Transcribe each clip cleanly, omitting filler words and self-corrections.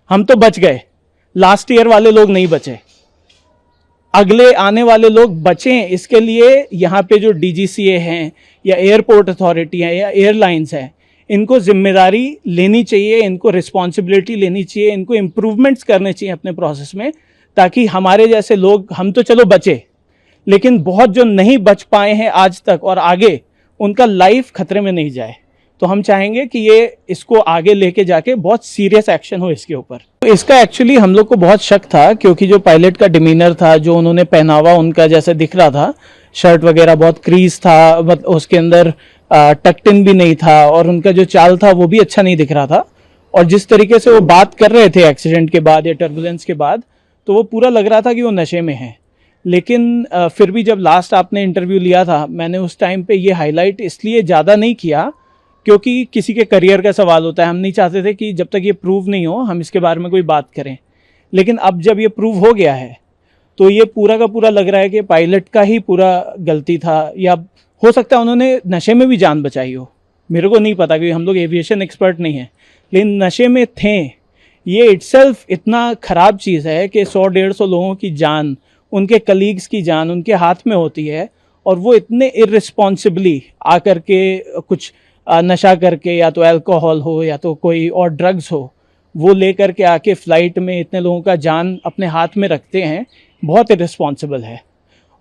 हम तो बच गए, लास्ट ईयर वाले लोग नहीं बचे। अगले आने वाले लोग बचें, इसके लिए यहाँ पे जो डीजीसीए हैं या एयरपोर्ट अथॉरिटी हैं या एयरलाइंस हैं, इनको जिम्मेदारी लेनी चाहिए, इनको रिस्पॉन्सिबिलिटी लेनी चाहिए, इनको इम्प्रूवमेंट्स करने चाहिए अपने प्रोसेस में, ताकि हमारे जैसे लोग, हम तो चलो बचे, लेकिन बहुत जो नहीं बच पाए हैं आज तक और आगे, उनका लाइफ खतरे में नहीं जाए। तो हम चाहेंगे कि ये इसको आगे लेके जाके बहुत सीरियस एक्शन हो इसके ऊपर। तो इसका एक्चुअली हम लोग को बहुत शक था, क्योंकि जो पायलट का डिमीनर था, जो उन्होंने पहनावा उनका जैसे दिख रहा था, शर्ट वगैरह बहुत क्रीज था, मतलब उसके अंदर टक्ट इन भी नहीं था, और उनका जो चाल था वो भी अच्छा नहीं दिख रहा था। और जिस तरीके से वो बात कर रहे थे एक्सीडेंट के बाद या टर्बुलेंस के बाद, तो वो पूरा लग रहा था कि वो नशे में हैं। लेकिन फिर भी जब लास्ट आपने इंटरव्यू लिया था, मैंने उस टाइम पे ये हाईलाइट इसलिए ज़्यादा नहीं किया क्योंकि किसी के करियर का सवाल होता है। हम नहीं चाहते थे कि जब तक ये प्रूव नहीं हो हम इसके बारे में कोई बात करें। लेकिन अब जब ये प्रूव हो गया है तो ये पूरा का पूरा लग रहा है कि पायलट का ही पूरा गलती था, या हो सकता है उन्होंने नशे में भी जान बचाई हो। मेरे को नहीं पता क्योंकि हम लोग एविएशन एक्सपर्ट नहीं हैं, लेकिन नशे में थे। ये इटसेल्फ इतना ख़राब चीज़ है कि 100-150 लोगों की जान, उनके कलीग्स की जान उनके हाथ में होती है, और वो इतने इर्रिस्पॉन्सिबली आकर के कुछ नशा करके, या तो अल्कोहल हो या तो कोई और ड्रग्स हो, वो लेकर के आके फ़्लाइट में इतने लोगों का जान अपने हाथ में रखते हैं, बहुत इर्रिस्पॉन्सिबल है।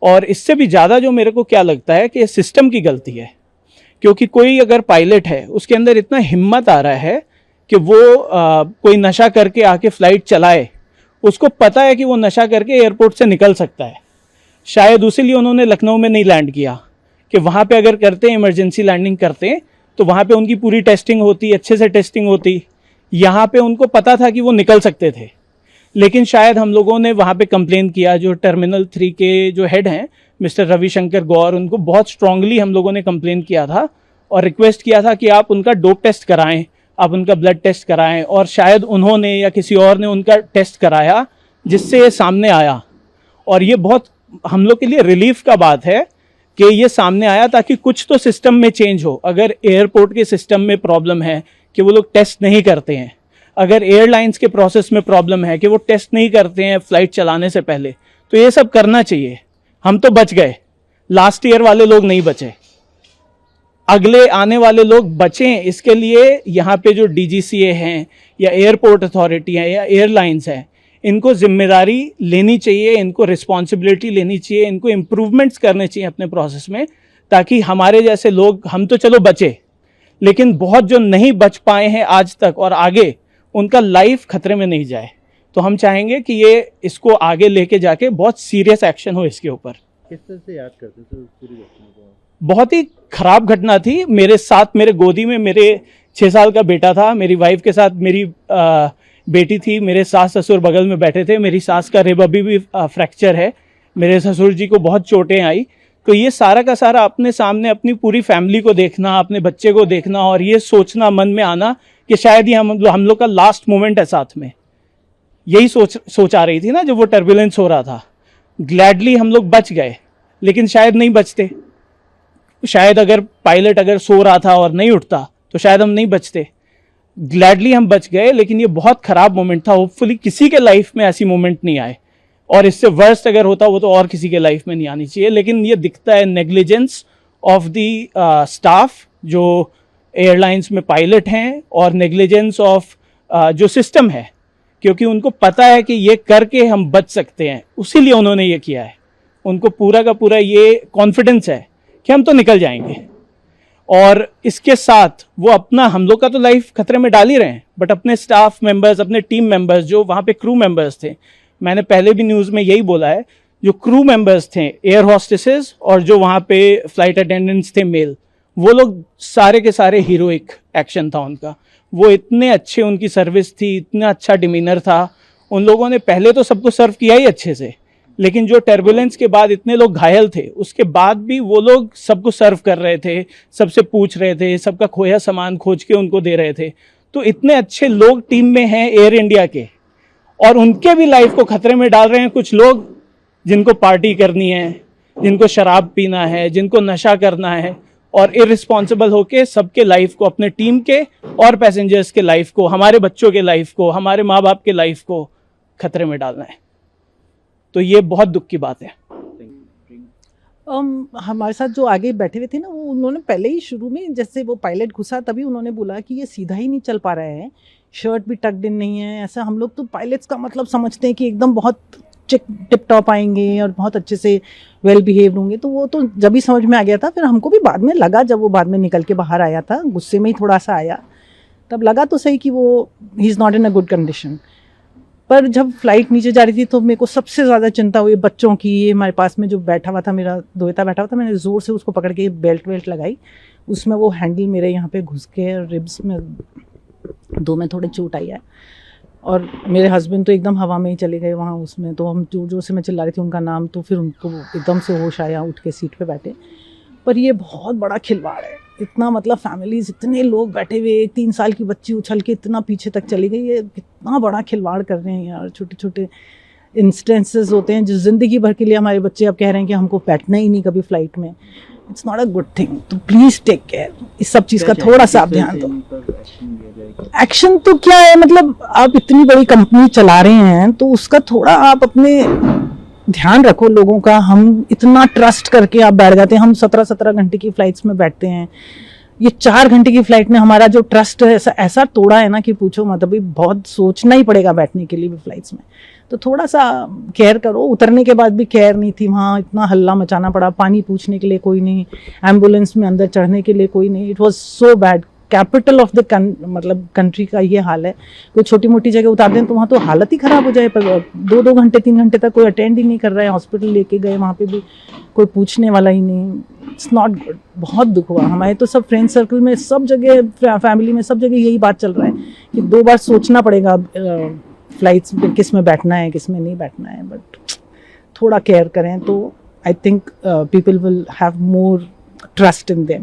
और इससे भी ज़्यादा जो मेरे को क्या लगता है कि सिस्टम की गलती है, क्योंकि कोई अगर पायलट है उसके अंदर इतना हिम्मत आ रहा है कि वो कोई नशा करके आके फ़्लाइट चलाए, उसको पता है कि वो नशा करके एयरपोर्ट से निकल सकता है। शायद उसीलिए उन्होंने लखनऊ में नहीं लैंड किया, कि वहाँ पे अगर करते इमरजेंसी लैंडिंग करते तो वहाँ पे उनकी पूरी टेस्टिंग होती, अच्छे से टेस्टिंग होती। यहाँ पे उनको पता था कि वो निकल सकते थे, लेकिन शायद हम लोगों ने वहाँ पे कंप्लेन किया। जो टर्मिनल 3 के जो हेड हैं मिस्टर रविशंकर गौर, उनको बहुत स्ट्रांगली हम लोगों ने कंप्लेन किया था और रिक्वेस्ट किया था कि आप उनका डोप टेस्ट कराएं, आप उनका ब्लड टेस्ट कराएं। और शायद उन्होंने या किसी और ने उनका टेस्ट कराया, जिससे ये सामने आया। और ये बहुत हम लोग के लिए रिलीफ का बात है कि ये सामने आया, ताकि कुछ तो सिस्टम में चेंज हो। अगर एयरपोर्ट के सिस्टम में प्रॉब्लम है कि वो लोग टेस्ट नहीं करते हैं, अगर एयरलाइंस के प्रोसेस में प्रॉब्लम है कि वो टेस्ट नहीं करते हैं फ्लाइट चलाने से पहले, तो ये सब करना चाहिए। हम तो बच गए, लास्ट ईयर वाले लोग नहीं बचे। अगले आने वाले लोग बचें, इसके लिए यहाँ पे जो डीजीसीए हैं या एयरपोर्ट अथॉरिटी हैं या एयरलाइंस हैं, इनको जिम्मेदारी लेनी चाहिए, इनको रिस्पॉन्सिबिलिटी लेनी चाहिए, इनको इम्प्रूवमेंट्स करने चाहिए अपने प्रोसेस में, ताकि हमारे जैसे लोग, हम तो चलो बचे, लेकिन बहुत जो नहीं बच पाए हैं आज तक और आगे, उनका लाइफ खतरे में नहीं जाए। तो हम चाहेंगे कि ये इसको आगे लेके जाके बहुत सीरियस एक्शन हो इसके ऊपर। किस तरह से याद करते थे उस पूरी घटना को? बहुत ही खराब घटना थी। मेरे साथ, मेरे गोदी में मेरे 6 साल का बेटा था, मेरी वाइफ के साथ मेरी बेटी थी, मेरे सास ससुर बगल में बैठे थे। मेरी सास का रिब अभी भी फ्रैक्चर है, मेरे ससुर जी को बहुत चोटें आई। तो ये सारा का सारा अपने सामने अपनी पूरी फैमिली को देखना, अपने बच्चे को देखना, और ये सोचना मन में आना कि शायद ये हम लोग का लास्ट मोमेंट है साथ में। यही सोच आ रही थी ना जब वो टर्बुलेंस हो रहा था। ग्लैडली हम लोग बच गए, लेकिन शायद नहीं बचते। शायद अगर पायलट अगर सो रहा था और नहीं उठता तो शायद हम नहीं बचते। ग्लैडली हम बच गए, लेकिन ये बहुत ख़राब मोमेंट था। होपफुली किसी के लाइफ में ऐसी मोमेंट नहीं आए, और इससे वर्स्ट अगर होता वो तो और किसी के लाइफ में नहीं आनी चाहिए। लेकिन ये दिखता है नेग्लिजेंस ऑफ द स्टाफ जो एयरलाइंस में पायलट हैं, और नेग्लिजेंस ऑफ जो सिस्टम है, क्योंकि उनको पता है कि ये करके हम बच सकते हैं, उसीलिए उन्होंने ये किया है। उनको पूरा का पूरा ये कॉन्फिडेंस है कि हम तो निकल जाएंगे, और इसके साथ वो अपना, हम लोग का तो लाइफ खतरे में डाल ही रहे हैं, बट अपने स्टाफ मेंबर्स, अपने टीम मेंबर्स, जो वहाँ पे क्रू मेंबर्स थे, मैंने पहले भी न्यूज़ में यही बोला है, जो क्रू मेंबर्स थे, एयर हॉस्टेसेस और जो वहाँ पे फ्लाइट अटेंडेंट्स थे मेल, वो लोग सारे के सारे हीरोइक एक्शन था उनका। वो इतने अच्छे, उनकी सर्विस थी, इतना अच्छा डिमीनर था। उन लोगों ने पहले तो सबको सर्व किया ही अच्छे से, लेकिन जो टर्बुलेंस के बाद इतने लोग घायल थे, उसके बाद भी वो लोग सबको सर्व कर रहे थे, सबसे पूछ रहे थे, सबका खोया सामान खोज के उनको दे रहे थे। तो इतने अच्छे लोग टीम में हैं एयर इंडिया के, और उनके भी लाइफ को खतरे में डाल रहे हैं कुछ लोग जिनको पार्टी करनी है, जिनको शराब पीना है, जिनको नशा करना है, और इररिस्पॉन्सिबल होके सबके लाइफ को, अपने टीम के और पैसेंजर्स के लाइफ को, हमारे बच्चों के लाइफ को, हमारे माँ बाप के लाइफ को खतरे में डालना है। तो ये बहुत दुख की बात है। हमारे साथ जो आगे बैठे हुए थे ना, वो उन्होंने पहले ही शुरू में जैसे वो पायलट घुसा तभी उन्होंने बोला कि ये सीधा ही नहीं चल पा रहा है, शर्ट भी टक्ड इन नहीं है। ऐसा हम लोग तो पायलट्स का मतलब समझते हैं कि एकदम बहुत टिप टॉप आएंगे और बहुत अच्छे से वेल बिहेव्ड होंगे, तो वो तो जब ही समझ में आ गया था। फिर हमको भी बाद में लगा, जब वो बाद में निकल के बाहर आया था, गुस्से में ही थोड़ा सा आया, तब लगा तो सही कि वो he is not in a good condition. पर जब फ्लाइट नीचे जा रही थी तो मेरे को सबसे ज़्यादा चिंता हुई बच्चों की। ये हमारे पास में जो बैठा हुआ था, मेरा दोहता बैठा हुआ था, मैंने ज़ोर से उसको पकड़ के बेल्ट वेल्ट लगाई, उसमें वो हैंडल मेरे यहाँ पे घुस के रिब्स में 2 में थोड़े चोट आई है। और मेरे हस्बैंड तो एकदम हवा में ही चले गए वहाँ उसमें, तो हम जोर जोर से मैं चिल्ला रही थी उनका नाम, तो फिर उनको एकदम से होश आया, उठ के सीट पे बैठे। पर ये बहुत बड़ा खिलवाड़ है, इतना मतलब फैमिलीज, इतने लोग बैठे हुए, 3 साल की बच्ची उछल के इतना पीछे तक चली गई, ये कितना बड़ा खिलवाड़ कर रहे हैं यार। छोटे छोटे इंस्टेंसेस होते हैं जो ज़िंदगी भर के लिए हमारे बच्चे अब कह रहे हैं कि हमको बैठना ही नहीं कभी फ्लाइट में। It's not a good thing, तो प्लीज़ टेक केयर, इस सब चीज़ का थोड़ा सा आप ध्यान दो। एक्शन तो क्या है, मतलब आप इतनी बड़ी कंपनी चला रहे हैं तो उसका थोड़ा आप अपने ध्यान रखो लोगों का। हम इतना ट्रस्ट करके आप बैठ जाते हैं, हम 17-17 घंटे की फ्लाइट्स में बैठते हैं, ये 4 घंटे की फ्लाइट में हमारा जो ट्रस्ट है ऐसा तोड़ा है ना कि पूछो मत। अभी बहुत सोचना ही पड़ेगा बैठने के लिए भी फ्लाइट्स में, तो थोड़ा सा केयर करो। उतरने के बाद भी केयर नहीं थी वहाँ, इतना हल्ला मचाना पड़ा, पानी पूछने के लिए कोई नहीं, एम्बुलेंस में अंदर चढ़ने के लिए कोई नहीं। It was so bad. Capital of the मतलब कंट्री का ये हाल है। कोई छोटी मोटी जगह उतार दें तो वहाँ तो हालत ही ख़राब हो जाए। पर 2-2 घंटे 3 घंटे तक कोई अटेंड ही नहीं कर रहा है, हॉस्पिटल लेके गए वहाँ पे भी कोई पूछने वाला ही नहीं। इट्स नॉट गुड, बहुत दुख हुआ। हमारे तो सब फ्रेंड सर्कल में, सब जगह, फैमिली में, सब जगह यही बात चल रहा है कि 2 बार सोचना पड़ेगा फ्लाइट्स में किस में बैठना है, किस में नहीं बैठना है। बट थोड़ा केयर करें तो I think people will have more trust in them.